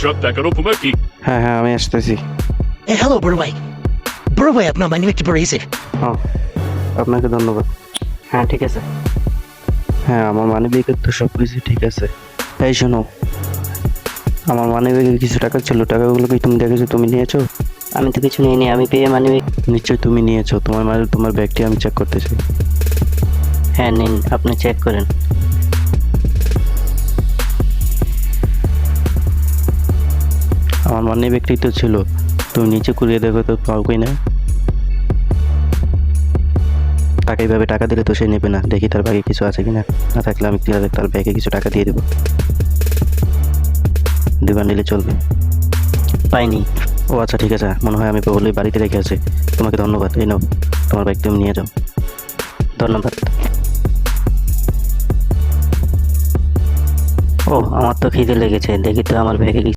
সব টাকার উপমা কি? হ্যাঁ হ্যাঁ আমি আসতেছি। হ্যালো বড় ভাই, বড় ভাই আপনার মানি ব্যাগটা পড়েছে। হ্যাঁ আপনাকে ধন্যবাদ। হ্যাঁ ঠিক আছে। হ্যাঁ আমার মানি ব্যাগের তো সব কিছু ঠিক আছে। এই শোনো, আমার মানি ব্যাগে কিছু টাকা ছিল, টাকাগুলো কি তুমি দেখেছো, তুমি নিয়েছো? আমি তো কিছু নিইনি, আমি পেয়ে মানে নিশ্চয়ই তুমি নিয়েছো। তোমার ব্যাগটি আমি চেক করতে চাই। হ্যাঁ নিন, আপনি চেক করেন। আমার মানি ব্যাগটি তো ছিল, তুমি নিচে কুড়িয়ে দেখো তো পাও কি না। তাকে এইভাবে টাকা দিলে তো সে নেবে না, দেখি তার ব্যাগে কিছু আছে কিনা। না থাকলে আমি তার ব্যাগে কিছু টাকা দিয়ে দেবো। দিবা নিলে চলবে? পাইনি। ও আচ্ছা ঠিক আছে, মনে হয় আমি বলেই বাড়িতে রেখে আছে। তোমাকে ধন্যবাদ, এই নাও তোমার ব্যাগ, তুমি নিয়ে যাও। ধন্যবাদ। ও আমার তো খিদে লেগেছে, দেখি তো আমার ব্যাগে